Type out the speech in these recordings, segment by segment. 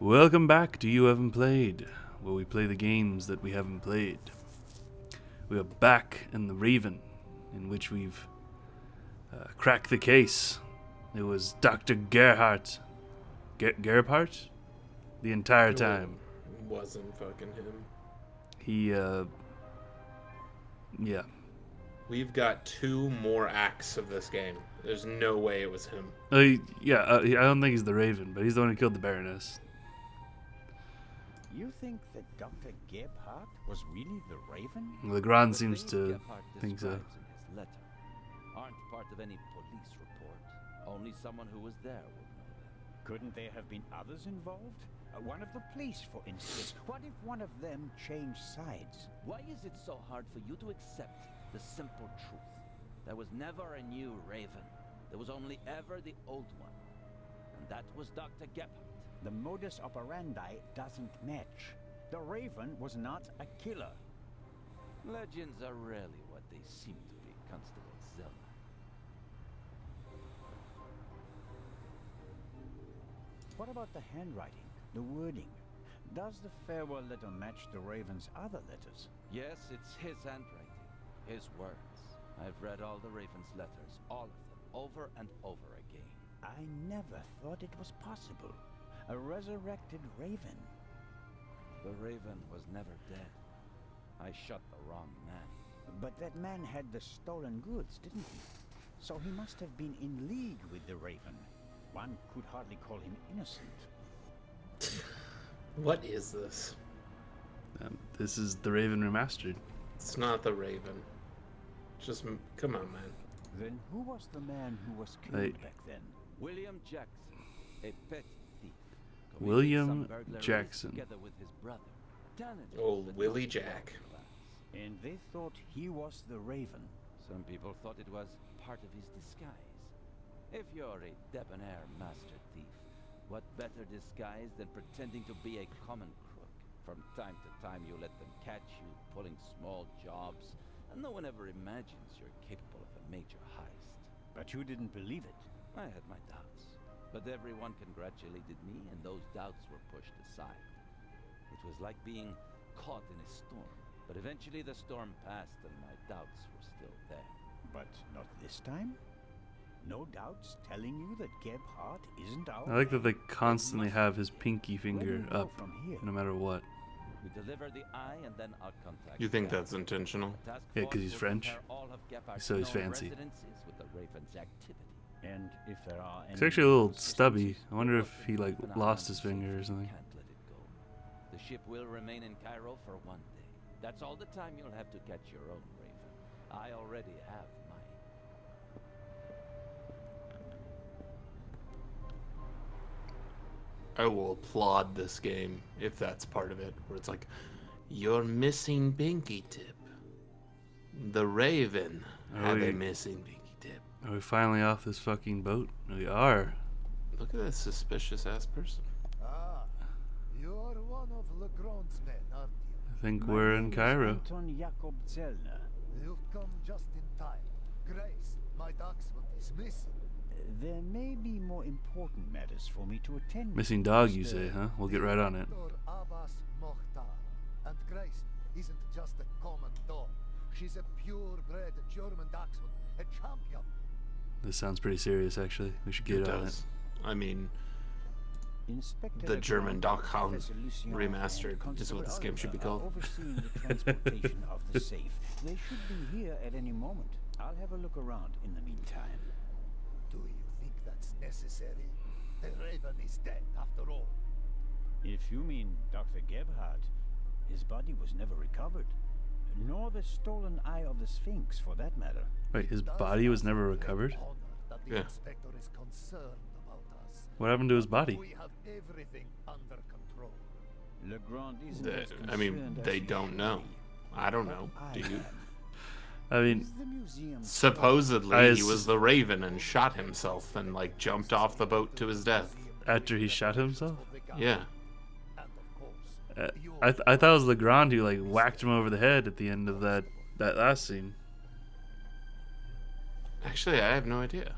Welcome back to You Haven't Played, where we play the games that we haven't played. We are back in the Raven, in which we've cracked the case. It was Dr. Gerhardt. Gerhardt? The entire time. Wasn't fucking him. He, yeah. We've got 2 more acts of this game. There's no way it was him. I don't think he's the Raven, but he's the one who killed the Baroness. You think that Dr. Gebhardt was really the Raven? Legrand seems to think so. In his letter aren't part of any police report. Only someone who was there would know them. Couldn't there have been others involved? One of the police, for instance. What if one of them changed sides? Why is it so hard for you to accept the simple truth? There was never a new Raven. There was only ever the old one. And that was Dr. Gebhardt. The modus operandi doesn't match. The Raven was not a killer. Legends are rarely what they seem to be, Constable Zella. What about the handwriting, the wording? Does the farewell letter match the Raven's other letters? Yes, it's his handwriting, his words. I've read all the Raven's letters, all of them, over and over again. I never thought it was possible. A resurrected Raven. The Raven was never dead. I shot the wrong man. But that man had the stolen goods, didn't he? So he must have been in league with the Raven. One could hardly call him innocent. What is this? This is the Raven Remastered. It's not the Raven. Just, come on, man. Then who was the man who was killed back then? William Jackson, a petty thief. William Jackson. Together with his brother. Talented, Old but Willie not Jack. world-class. And they thought he was the Raven. Some people thought it was part of his disguise. If you're a debonair master thief, what better disguise than pretending to be a common crook? From time to time you let them catch you pulling small jobs, and no one ever imagines you're capable of a major heist. But you didn't believe it. I had my doubts, but everyone congratulated me and those doubts were pushed aside. It was like being caught in a storm, but eventually the storm passed and my doubts were still there. But not this time? No doubts telling you that Gebhardt isn't out? I like that they constantly have his pinky Where do finger you go up, from here? no matter what. We deliver the eye and then I'll contact You think Geb. that's intentional? Task Yeah, force 'cause he's will French, compare all of Gebhardt's so he's known fancy. residences with the Raven's activity. And if there are any... It's actually a little inconsistencies, stubby. I wonder if he like Keep an eye lost on his the finger or safe. something. Can't let it go. The ship will remain in Cairo for 1 day. That's all the time you'll have to catch your own Raven. I already have mine. I will applaud this game if that's part of it, where it's like, you're missing pinky tip. The Raven had a missing pinky tip. Are we finally off this fucking boat? We are. Look at that suspicious ass person. Ah, you're one of Legrand's men, aren't you? I think My we're name in is Cairo. Anton Jakob Zellner. You've come just in time. Grace, my dachshund is missing. There may be more important matters for me to attend to, Missing dog, you Mr. say, huh? We'll get right on it. Dr. Abbas Mokhtar. And Grace isn't just a common dog. She's a purebred German dachshund, a champion. This sounds pretty serious, actually. We should It get on it. does. I mean, Inspector The German Legrand, Dachshund Professor Lucien, Remastered and is what this game should be Constable called. Oliver are overseeing the transportation of the safe. They should be here at any moment. I'll have a look around in the meantime. Do you think that's necessary? The Raven is dead, after all. If you mean Dr. Gebhardt, his body was never recovered. Nor the stolen eye of the Sphinx, for that matter. Wait, his Does body was us never great recovered? honor that the Yeah. inspector is concerned about us. What happened to his body? We have everything under control. Legrand isn't as I mean, concerned as they he don't should know. be. I don't But know. I Do you? am. I mean, Is the museum Supposedly, he was the Raven and shot himself and, like, jumped off the boat to his death. after he shot himself? Yeah. And of course, I thought it was Legrand who like whacked him over the head at the end of that last scene. Actually, I have no idea.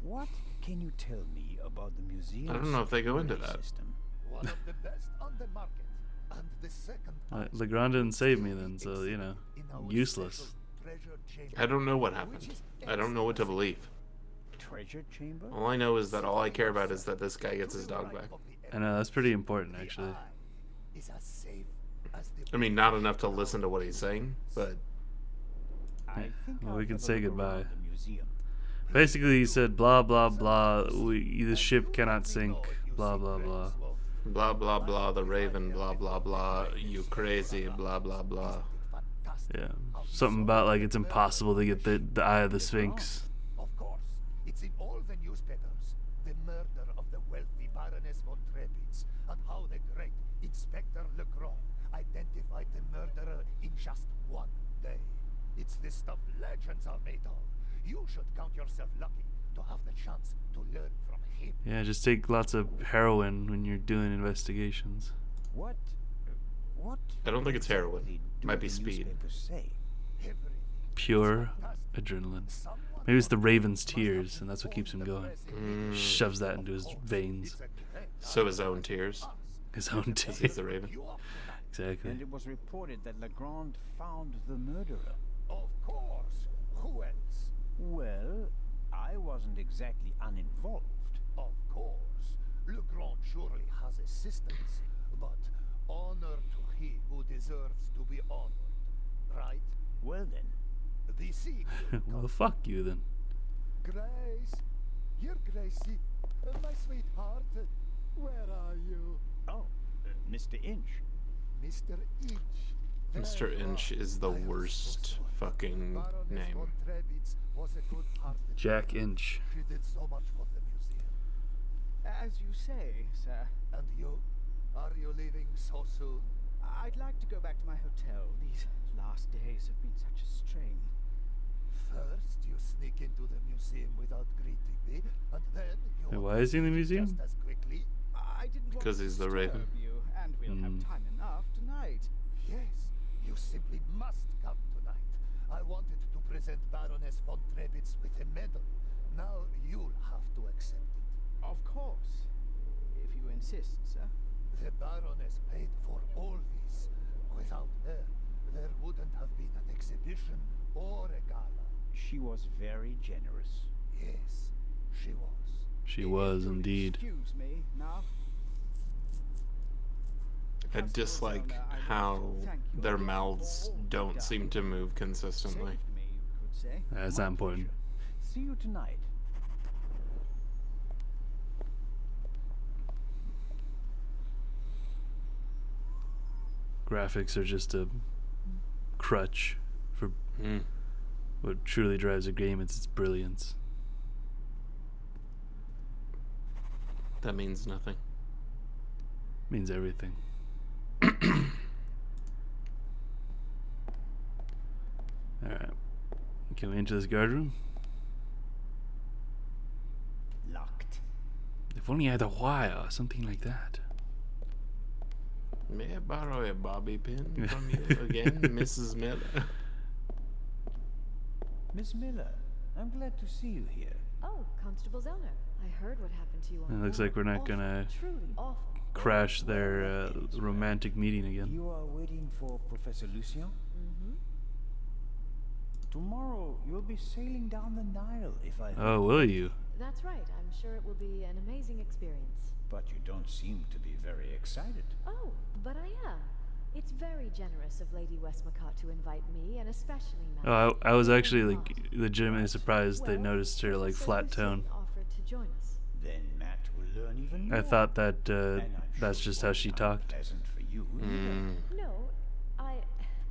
What can you tell me about the museum? I don't know if they go into that. System? One of the best on the market. And the second Legrand didn't save me then, so, you know, in our useless. special treasure chamber, I don't know what which happened. is I don't know what to believe. Treasure chamber? All I know is that all I care about is that this guy gets his dog back. I know, that's pretty important, actually. is as safe as the I mean, not enough to listen to what he's saying, but I think Well, I'll we can have a say look goodbye. around the museum. Basically, he said, blah, blah, blah, the ship cannot sink, blah, blah, blah. blah blah blah, the Raven, blah blah blah, you crazy, blah blah blah. Yeah, something about, like, it's impossible to get the Eye of the Sphinx. Of course, it's in all the newspapers. The murder of the wealthy Baroness von Trebitz, and how the great Inspector Legrand identified the murderer in just one day. It's the stuff legends are made of. You should count yourself lucky to have the chance to learn from him. Yeah, just take lots of heroin when you're doing investigations. What? What? I don't think it's heroin. exactly do Might be the speed. newspapers say? Everything. Pure adrenaline. Maybe it's the Raven's tears, and that's what keeps him going. Shoves that into his veins. So his own tears. His own He's tears. the Raven. Exactly. And it was reported that Legrand found the murderer. Of course. Who else? Well, I wasn't exactly uninvolved. Of course. Legrand surely has assistants, but honor to he who deserves to be honored. Right? Well then, The sequel. Well, fuck you then. Grace, here, Gracie, my sweetheart. Where are you, oh, Mr. Inch. Mr. Inch? Mr. There you Inch are. is the I was so worst sorry. fucking Baroness name. von Trebitz was a good-hearted Jack woman. Inch. She did so much for the museum. As you say, sir. And you? Are you leaving so soon? I'd like to go back to my hotel. These last days have been such a strain. First, you sneak into the museum without greeting me, and then you... Hey, why is he in the museum? Just as quickly. I didn't Because want to he's the Raven. disturb you, and we'll have time enough tonight. Yes, you simply must come tonight. I wanted to present Baroness von Trebitz with a medal. Now you'll have to accept it. Of course. If you insist, sir. The Baroness paid for all this. Without her, there wouldn't have been an exhibition or a gala. She was very generous. Yes, she was. She was You'll indeed. Excuse me now. I dislike how their mouths don't seem to move consistently. Saved me, you could say. That's My not important. pleasure. See you tonight. Graphics are just a crutch for Mm. what truly drives a game. It's its brilliance. That means nothing. Means everything. Alright. Can we enter this guard room? Locked. If only I had a wire or something like that. May I borrow a bobby pin from you again, Mrs. Miller? Miss Miller, I'm glad to see you here. Oh, Constable Zoner. I heard what happened to you on It looks like we're not Awful, gonna truly awful. crash their romantic meeting again. You are waiting for Professor Lucien? Mm-hmm. Tomorrow you'll be sailing down the Nile, if I... Oh, will you? That's right. I'm sure it will be an amazing experience. But you don't seem to be very excited. Oh, but I am. It's very generous of Lady Westmacott to invite me, and especially Matt. Oh, I was actually Why like not? legitimately surprised they Well, noticed her like Professor flat Lucien tone. offered to join us. Then Matt will learn even more. I thought that And I'm that's sure just it how won't she be talked. unpleasant for you. Mm. No,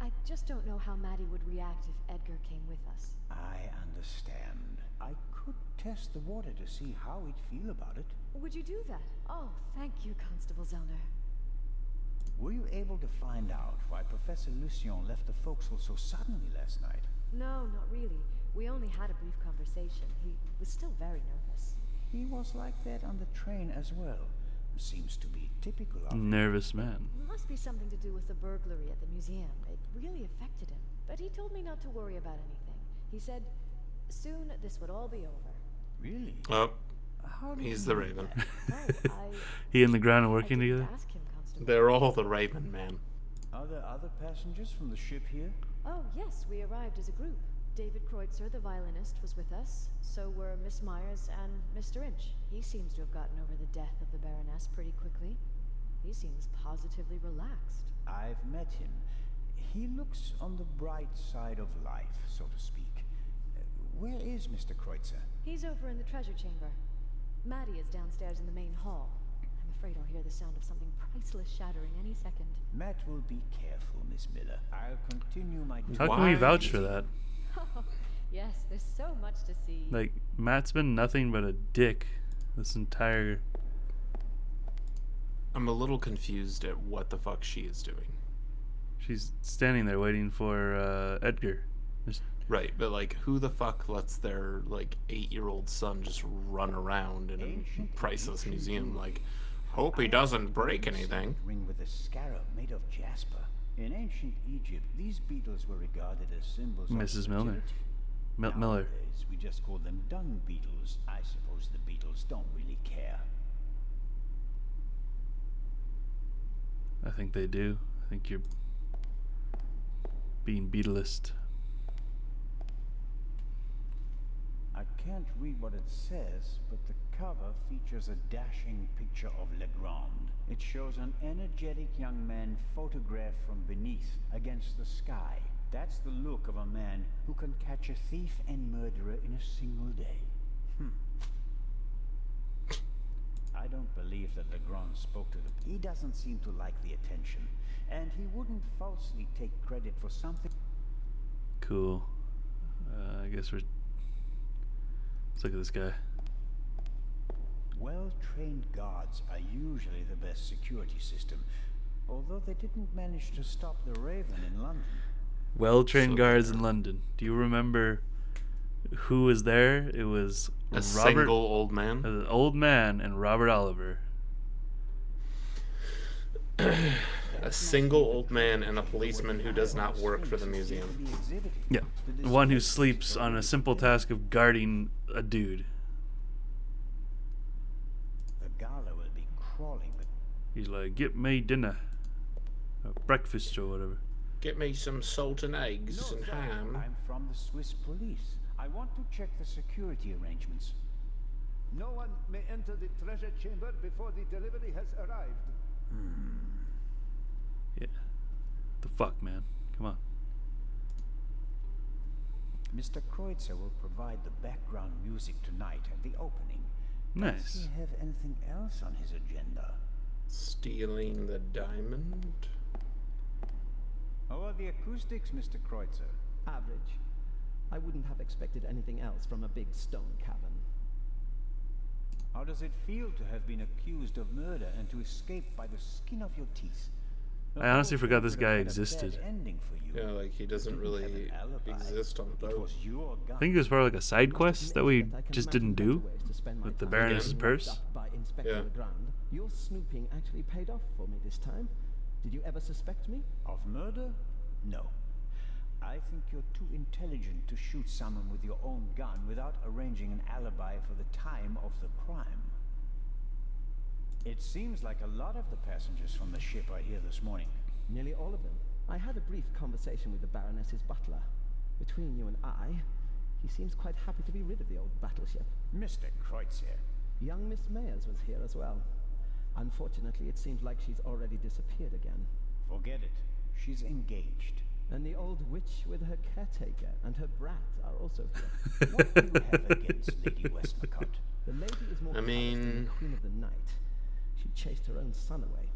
I just don't know how Maddie would react if Edgar came with us. I understand. I could test the water to see how he'd feel about it. Would you do that? Oh, thank you, Constable Zoner. Were you able to find out why Professor Lucien left the forecastle so suddenly last night? No, not really. We only had a brief conversation. He was still very nervous. He was like that on the train as well. Seems to be typical of him. Nervous man. Must be something to do with the burglary at the museum. It really affected him. But he told me not to worry about anything. He said, soon this would all be over. Really? Oh, How did He's you the know Raven. that? Oh, He and the Ground are I working didn't together? ask him, Constable. They're all the Raven, man. Are there other passengers from the ship here? Oh, yes, we arrived as a group. David Kreutzer, the violinist, was with us. So were Miss Myers and Mr. Inch. He seems to have gotten over the death of the Baroness pretty quickly. He seems positively relaxed. I've met him. He looks on the bright side of life, so to speak. Where is Mr. Kreutzer? He's over in the treasure chamber. Maddie is downstairs in the main hall. I'm afraid I'll hear the sound of something priceless shattering any second. Matt will be careful, Miss Miller. I'll continue my... How can we Why? vouch for that? Oh, yes, there's so much to see. Like, Matt's been nothing but a dick this entire... I'm a little confused at what the fuck she is doing. She's standing there waiting for Edgar. Just- Right, but like, who the fuck lets their like 8-year-old son just run around in a priceless museum? Like, hope he doesn't break anything. Ring with a scarab made of jasper. In ancient Egypt, these beetles were regarded as symbols Mrs. of Milner. fertility. Miller. Nowadays, we just call them dung beetles. I suppose the beetles don't really care. I think they do. I think you're being beetlist. I can't read what it says, but the cover features a dashing picture of Legrand. It shows an energetic young man photographed from beneath against the sky. That's the look of a man who can catch a thief and murderer in a single day. I don't believe that Legrand spoke to them. He doesn't seem to like the attention, and he wouldn't falsely take credit for something. Cool. I guess we're... Let's look at this guy. Well-trained guards are usually the best security system, although they didn't manage to stop the Raven in London. Well-trained So guards there. in London. Do you remember who was there? It was A Robert, single old man. an old man, and Robert Oliver. A single old man and a policeman who does not work for the museum. Yeah, the one who sleeps on a simple task of guarding a dude. The gala will be crawling with... He's like, get me dinner, breakfast or whatever. Get me some salt and eggs and ham. I'm from the Swiss police. I want to check the security arrangements. No one may enter the treasure chamber before the delivery has arrived. Yeah, the fuck, man. Come on. Mr. Kreutzer will provide the background music tonight at the opening. Does Nice. he have anything else on his agenda? Stealing the diamond? How are the acoustics, Mr. Kreutzer? Average. I wouldn't have expected anything else from a big stone cavern. How does it feel to have been accused of murder and to escape by the skin of your teeth? The I honestly whole forgot thing this could have guy had a existed. bad ending for you. Yeah, like he doesn't You didn't really have an alibi. exist on the It boat. was your gun. I think it was probably like a side Must quest that admit we that I can just imagine didn't do better ways to spend my with the time Baroness's being purse. locked up by Inspector Yeah. Legrand. Your snooping actually paid off for me this time. Did you ever suspect me? Of murder? No. I think you're too intelligent to shoot someone with your own gun without arranging an alibi for the time of the crime. It seems like a lot of the passengers from the ship are here this morning. Nearly all of them. I had a brief conversation with the Baroness's butler. Between you and I, he seems quite happy to be rid of the old battleship. Mr. Kreutzer. Young Miss Mayers was here as well. Unfortunately, it seems like she's already disappeared again. Forget it. She's engaged. And the old witch with her caretaker and her brat are also here. What do you have against Lady Westmacott? The lady is more I callous than mean- the Queen of the Night. She chased her own son away,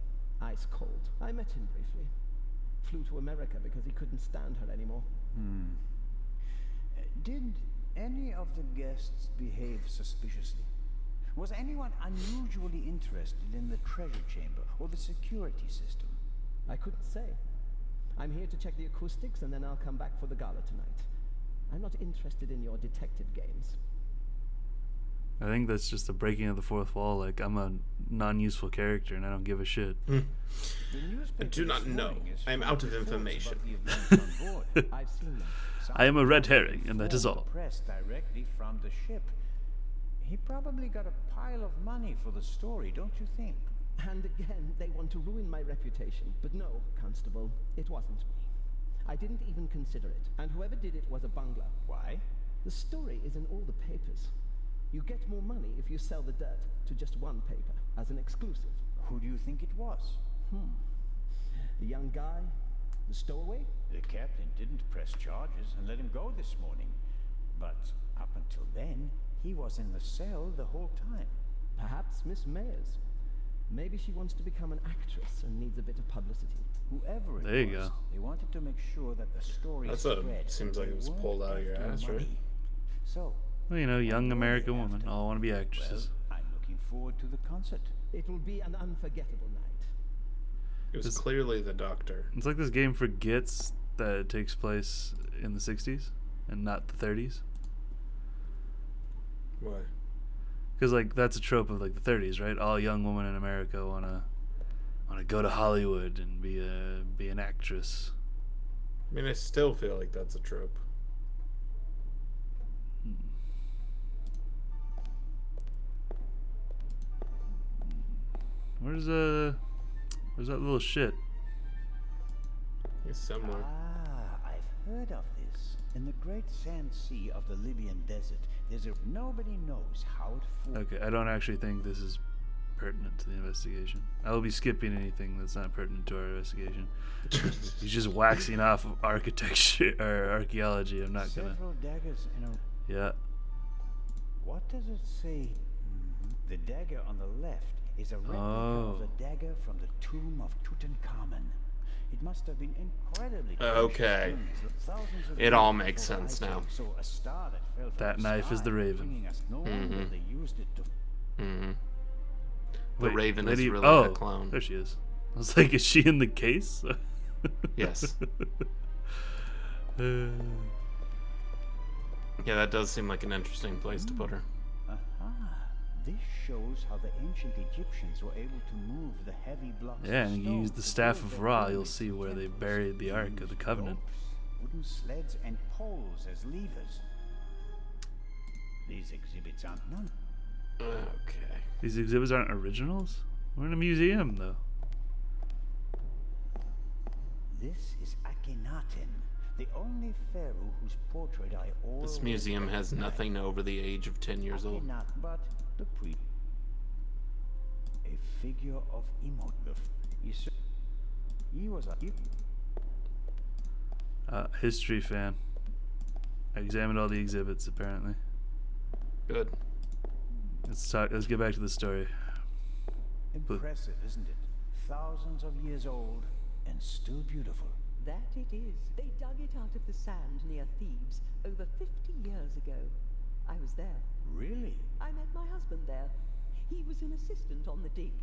ice cold. I met him briefly. Flew to America because he couldn't stand her anymore. Did any of the guests behave suspiciously? Was anyone unusually interested in the treasure chamber or the security system? I couldn't say. I'm here to check the acoustics and then I'll come back for the gala tonight. I'm not interested in your detective games. I think that's just a breaking of the fourth wall. Like, I'm a non-useful character and I don't give a shit. The newspaper I do not this know. morning is I am full out of reports information. about the events on board. I've seen them. I am a red Some herring, and that is informed all. the press directly from the ship. He probably got a pile of money for the story, don't you think? And again, they want to ruin my reputation. But no, Constable, it wasn't me. I didn't even consider it, and whoever did it was a bungler. Why? The story is in all the papers. You get more money if you sell the dirt to just one paper, as an exclusive. Who do you think it was? The young guy, the stowaway? The captain didn't press charges and let him go this morning. But up until then, he was in the cell the whole time. Perhaps Miss Mayers. Maybe she wants to become an actress and needs a bit of publicity. Whoever it There you was, go. they wanted to make sure that the story That's spread. seems like it was pulled out of your After ass, right? money. So, Well, you know, young what were American they women after? all want to be actresses. Well, I'm looking forward to the concert. It will be an unforgettable night. It was This- clearly the doctor. It's like this game forgets that it takes place in the 60s and not the 30s. Why? Because like that's a trope of like the 30s, right? All young women in America wanna go to Hollywood and be an actress. I mean, I still feel like that's a trope. Where's that little shit? It's somewhere. Ah, I've heard of this. In the great sand sea of the Libyan desert, nobody knows how it formed. Okay, I don't actually think this is pertinent to the investigation. I will be skipping anything that's not pertinent to our investigation. He's just waxing off of architecture or archaeology. I'm not gonna. Several daggers in a... Yeah. What does it say? The dagger on the left is a replica of the dagger from the tomb of Tutankhamun. It must have been incredibly Okay. precious. Thousands of It all years makes before sense I now. saw a star that fell from That the knife is sky, the raven. bringing us no wonder they used it to... Mm-hmm. The Wait, raven lady- is really oh, a clone. there she is. I was like, is she in the case? Yes. Yeah, that does seem like an interesting place to put her. Aha! This shows how the ancient Egyptians were able to move the heavy blocks Yeah, of and you stone use the to staff build of their Ra, you'll pyramids see and where they temples. buried the They Ark of the used Covenant. ropes, wooden sleds, and poles as levers. These exhibits aren't none. Okay. These exhibits aren't originals? We're in a museum, though. This is Akhenaten, the only pharaoh whose portrait I always This museum has admired. nothing over the age of 10 years old. Akhenaten, but the a figure of Imhotep. He was a History fan. I examined all the exhibits, apparently. Good. Let's get back to the story. impressive, isn't it? Thousands of years old and still beautiful. That it is. They dug it out of the sand near Thebes over 50 years ago. I was there. Really? I met my husband there. He was an assistant on the dig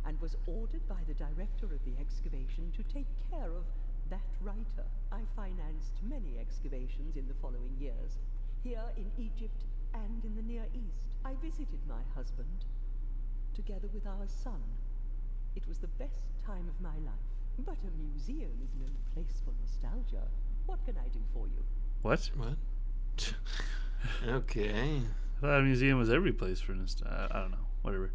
and was ordered by the director of the excavation to take care of that writer. I financed many excavations in the following years, here in Egypt and in the Near East. I visited my husband, together with our son. It was the best time of my life. But a museum is no place for nostalgia. What can I do for you? What? What? Okay. I thought a museum was every place for I don't know. Whatever.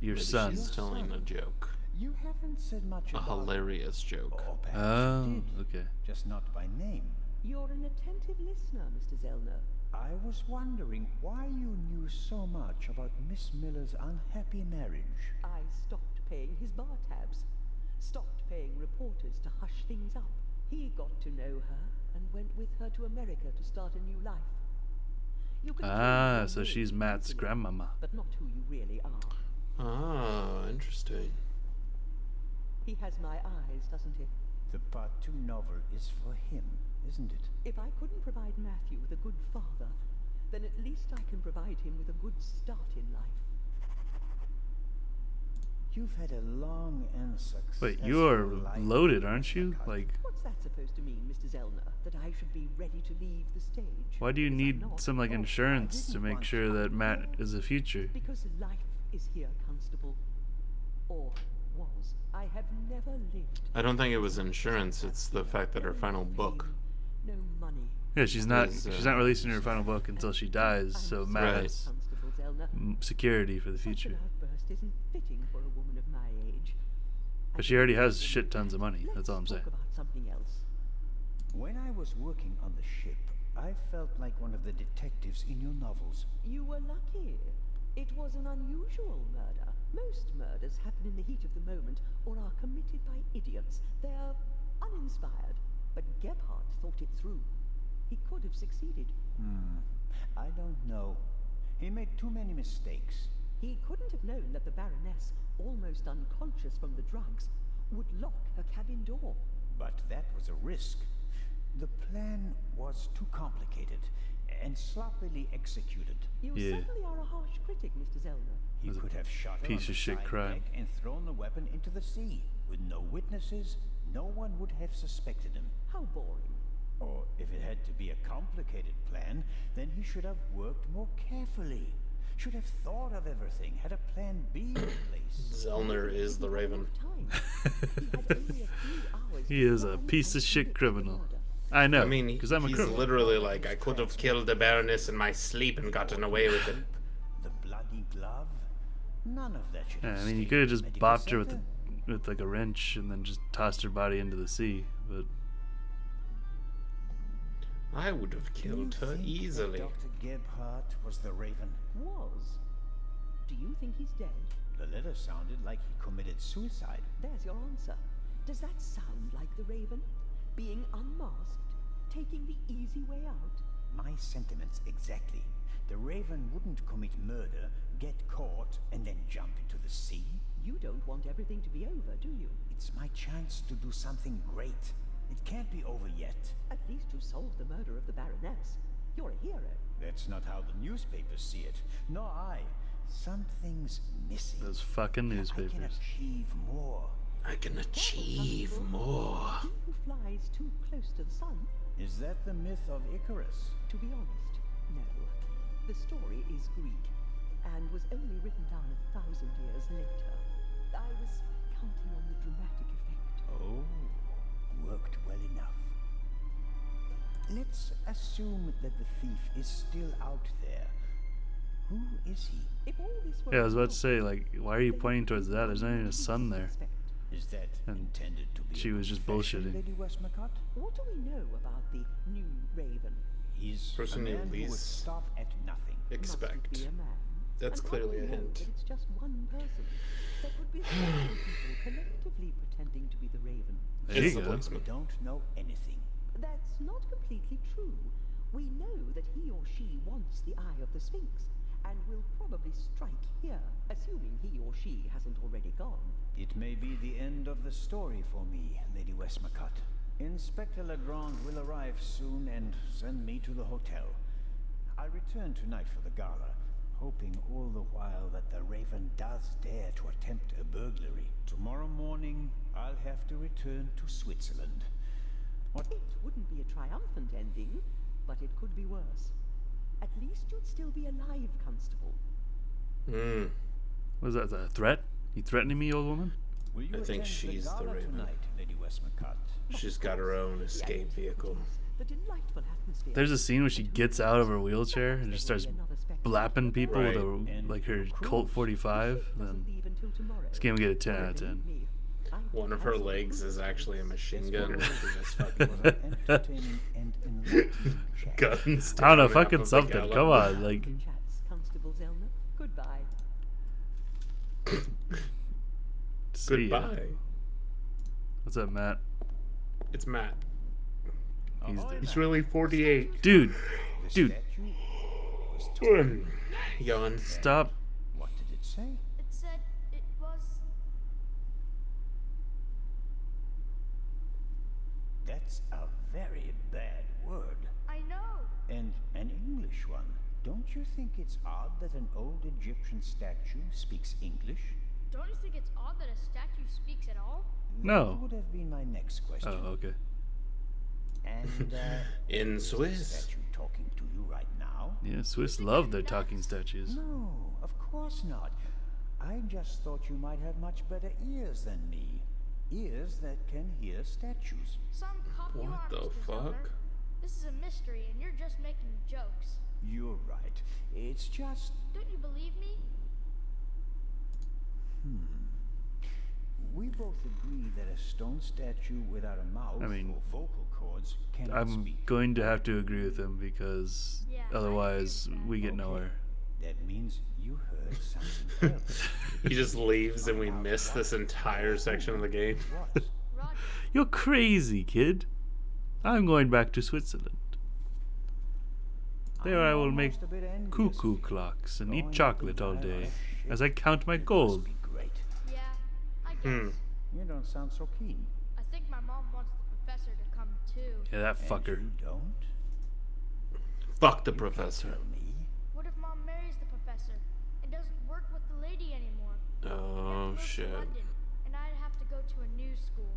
Your Maybe son. she's telling a joke. You haven't said much A about hilarious joke. Or perhaps Oh, you did, okay. just not by name. You're an attentive listener, Mr. Zellner. I was wondering why you knew so much about Miss Miller's unhappy marriage. I stopped paying his bar tabs, stopped paying reporters to hush things up. He got to know her and went with her to America to start a new life. You can tell Ah, your so name she's Matt's easily, grandmama. but not who you really are. Oh, interesting. He has my eyes, doesn't he? The Part 2 novel is for him, isn't it? If I couldn't provide Matthew with a good father, then at least I can provide him with a good start in life. You've had a long and successful Wait, you're life, loaded, aren't you? Cut. Like, What's that supposed to mean, Mr. Zellner? That I should be ready to leave the stage? why do you Because I'm need not. some like Oh, I insurance to didn't make want sure to. that Matt is a future? Because life is here, Constable. Or was. I have never lived. I don't think it was insurance. It's the fact that her final book. No money. Yeah, she's not Is, releasing her final book until she dies. So Matt Right. has Constable Zellner. security for the Such future. an outburst isn't fitting for a woman of my age. But she already has shit tons of money. That's all I'm Let's saying. talk about something else. When I was working on the ship, I felt like one of the detectives in your novels. You were lucky. It was an unusual murder. Most murders happen in the heat of the moment or are committed by idiots. They're uninspired. But Gebhardt thought it through. He could have succeeded. I don't know. He made too many mistakes. He couldn't have known that the Baroness, almost unconscious from the drugs, would lock her cabin door. But that was a risk. The plan was too complicated and sloppily executed. You certainly are a harsh critic, Mr. Zellner. He Was a could have shot her on piece the of shit side crime. deck and thrown the weapon into the sea. With no witnesses, no one would have suspected him. How boring. Or if it had to be a complicated plan, then he should have worked more carefully. Should have thought of everything, had a plan B in place. Zellner is the Raven. He is a piece of shit criminal. I know, I mean, because I'm a he's criminal. literally like, I could have killed the Baroness in my sleep and gotten away with it. The bloody glove? None of that should Yeah, have I mean, you stayed could have in the just medical bopped her center. with like a wrench and then just tossed her body into the sea. But I would have Do you killed her think that easily. Dr. Gebhardt was the Raven. Was. Do you think he's dead? The letter sounded like he committed suicide. There's your answer. Does that sound like the Raven? Being unmasked? Taking the easy way out? My sentiments exactly. The Raven wouldn't commit murder, get caught, and then jump into the sea. You don't want everything to be over, do you? It's my chance to do something great. It can't be over yet. At least you solved the murder of the Baroness. You're a hero. That's not how the newspapers see it. Nor I. Something's missing. those fucking I can newspapers. achieve more. I can achieve more. He who flies too close to the sun. Is that the myth of Icarus? To be honest, no. The story is Greek, and was only written down 1,000 years later. I was counting on the dramatic effect. Oh, worked well enough. Let's assume that the thief is still out there. Who is he? If all this were Yeah, I was about to real, say, like, why are you then pointing would towards be that? There's not even a one sun there. suspect. Is that And intended to be she a was just confession, bullshitting. Lady Westmacott? What do we know about the new Raven? He's Person a you man who would least stop at nothing. Mustn't Expect. be a man. That's And how clearly do a we know hint. that it's just one person. There could be several people collectively pretending to be the Raven. There It's you the go. policeman. We don't know anything. That's not completely true. We know that he or she wants the eye of the Sphinx, and will probably strike here, assuming he or she hasn't already gone. It may be the end of the story for me, Lady Westmacott. Inspector Legrand will arrive soon and send me to the hotel. I'll return tonight for the gala, hoping all the while that the Raven does dare to attempt a burglary. Tomorrow morning, I'll have to return to Switzerland. What? It wouldn't be a triumphant ending, but it could be worse. At least you'd still be alive, Constable. Was that a threat? You threatening me, old woman? Will you I think attend she's the gala Raven. tonight, Lady Westmacott? She's got her own escape vehicle. The delightful atmosphere. There's a scene where she gets out of her wheelchair and just starts blapping people with Right. like her Colt 45. Then this game will get a 10 out of 10. One of her legs is actually a machine gun. and She just fucking Was an entertaining and enlightening chat. guns. I don't know, down half fucking of the something. gallon. Come on, like. Chats, Constable Zellner. Goodbye. See ya. Goodbye. What's up, Matt? It's Matt. He's Ahoy, He's Matt. really 48. dude. The Dude. statue was talking. Yawn. Stop. What did it say? It said it was. That's a very bad word. I know. And an English one. Don't you think it's odd that an old Egyptian statue speaks English? Don't you think it's odd that a statue speaks at all? No. That would have been my next question. Oh, okay. And In is the Swiss. statue talking to you right now? Yeah, Swiss love their talking statues. No, of course not. I just thought you might have much better ears than me. Ears that can hear statues. Some copy What the Mr. fuck? Zellner. This is a mystery, and you're just making jokes. You're right. It's just... Don't you believe me? We both agree that a stone statue without a mouth I mean, or vocal cords cannot I'm speak. going to have to agree with him because Yeah, I otherwise agree with that. we get Okay. nowhere. That means you heard something else. He just leaves and we miss this entire section of the game. What? Roger. You're crazy, kid. I'm going back to Switzerland. There I I'm will make almost a bit envious cuckoo of you. clocks and Going eat up chocolate in all time on a day ship, as I count my it gold. must be great. Yeah, I guess. You don't sound so keen. I think my mom wants the professor to come too. Yeah, that And fucker. you don't? Fuck the You can't professor. tell me. What if mom marries the professor and doesn't work with the lady anymore? We have to Oh, move to shit. London, and I'd have to go to a new school.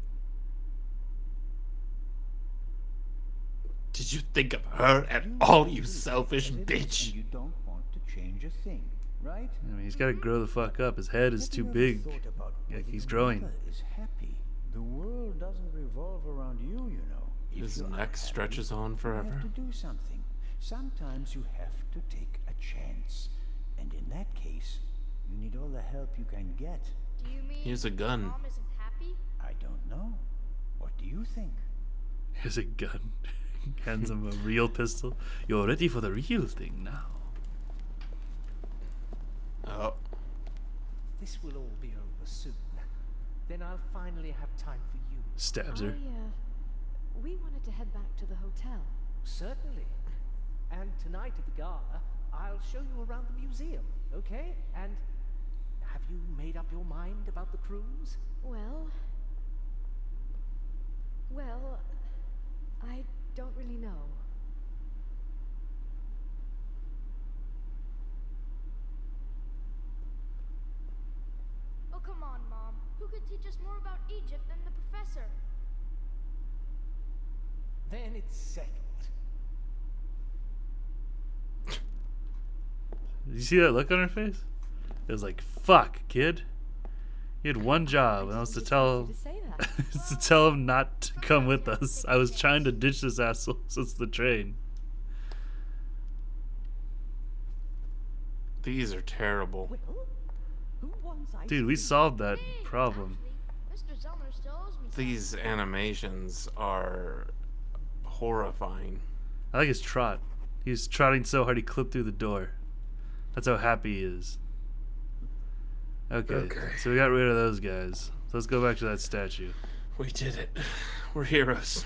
Did you think of her at all, you do selfish as it is, bitch? and you don't want to change a thing, right? I mean, he's got to grow the fuck up. His head is Have too you ever big. thought about Like whether he's your growing. mother is happy? The world doesn't revolve around you, you know. If His you're neck unhappy, stretches on you forever. have to do something. Sometimes you have to take a chance, and in that case, you need all the help you can get. Do you mean Here's a gun. mom isn't happy? I don't know. What do you think? Here's a gun. Hands him a real pistol. You're ready for the real thing now. Oh, This will all be over soon. Then I'll finally have time for you. Stabs her. We wanted to head back to the hotel. Certainly. And tonight at the gala, I'll show you around the museum, okay? And have you made up your mind about the cruise? Well, I don't really know. Oh, come on, Mom. Who could teach us more about Egypt than the professor? Then it's settled. Did you see that look on her face? It was like, fuck, kid. You had one job, and that was to tell To say that. is to tell him not to come with us. I was trying to ditch this asshole since the train. these are terrible. Well, who wants ice Dude, we cream? solved that Hey, problem. actually, Mr. Zellner still owes me some. These animations are horrifying. I like his trot. He's trotting so hard he clipped through the door. That's how happy he is. Okay, so we got rid of those guys. So let's go back to that statue. We did it. We're heroes.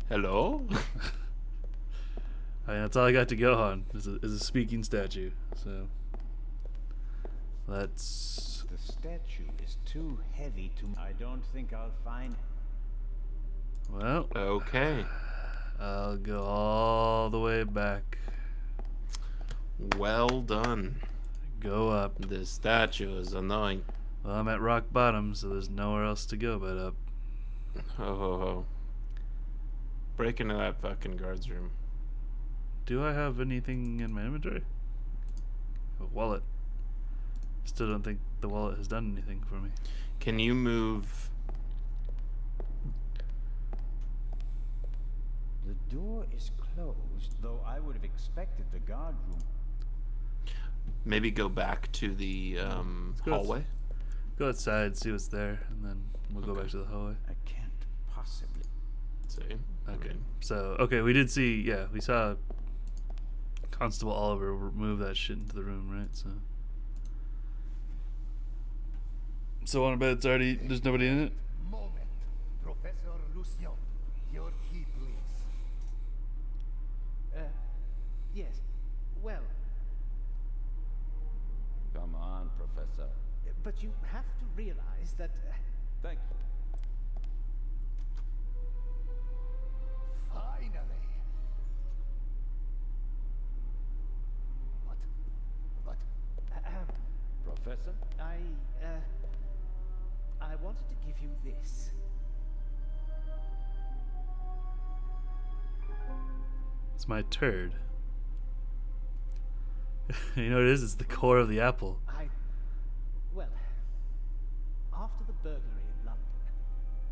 Hello? I mean, that's all I got to go on is a speaking statue. So let's. The statue is too heavy to... I don't think I'll find... Well, Okay. I'll go all the way back. Well done. Go up. This statue is annoying. Well, I'm at rock bottom, so there's nowhere else to go but up. Ho ho ho. Break into that fucking guard's room. Do I have anything in my inventory? A wallet. Still don't think the wallet has done anything for me. Can you move? The door is closed, though I would have expected the guard room. Maybe go back to the go hallway? Go outside, see what's there, and then we'll go back to the hallway. I can't possibly... See. Okay. So, okay, we did see, yeah, we saw Constable Oliver move that shit into the room, right? So on a bed, it's already, there's nobody in it? Moment. Professor Lucien, your key, please. Yes. Well, Come on, Professor. but you have to realize that... Thank you. Finally. But... Professor? I wanted to give you this. It's my turd. You know what it is? It's the core of the apple. Well, burglary in London.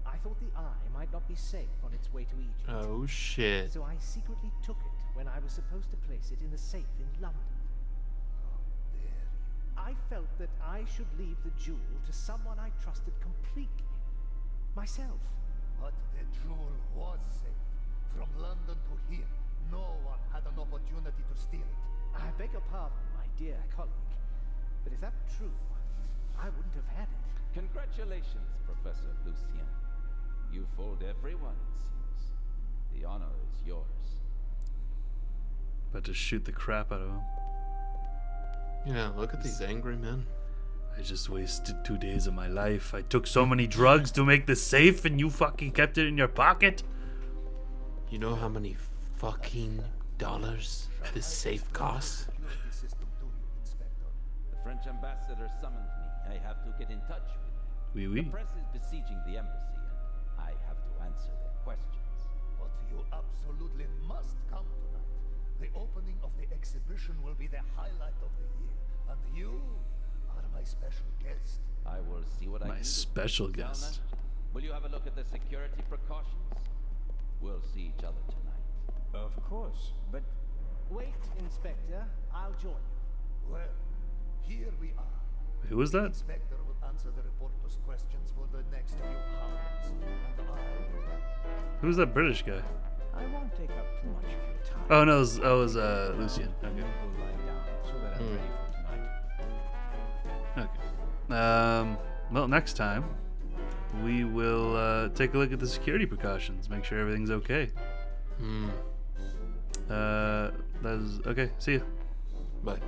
I thought the Eye might not be safe on its way to Egypt. Oh shit. So I secretly took it when I was supposed to place it in the safe in London. I felt that I should leave the jewel to someone I trusted completely. Myself. But the jewel was safe. From London to here, no one had an opportunity to steal it. I beg your pardon, my dear colleague. But if that were true, I wouldn't have had it. Congratulations, Professor Lucien. You fooled everyone, it seems. The honor is yours. About to shoot the crap out of him. Yeah, look at these angry men. I just wasted 2 days of my life. I took so many drugs to make this safe and you fucking kept it in your pocket? You know how many fucking dollars this safe costs? The French ambassador summoned me. I have to get in touch with him. Oui, oui. The press is besieging the embassy, and I have to answer their questions. But you absolutely must come tonight. The opening of the exhibition will be the highlight of the year. And you are my special guest. I will see what I can My do. special guest. Zalman, will you have a look at the security precautions? We'll see each other tonight. Of course, but Wait, Inspector. I'll join you. Well, here we are. Who was The that? inspector will answer the reporter's questions for the next few hours. And Who was that British guy? I won't take up too much of your time. Oh no, it was Lucien. Okay. Go lie down so that I'm ready for tonight. Okay. Well, next time we will take a look at the security precautions. Make sure everything's okay. Hmm. That is okay. See ya. But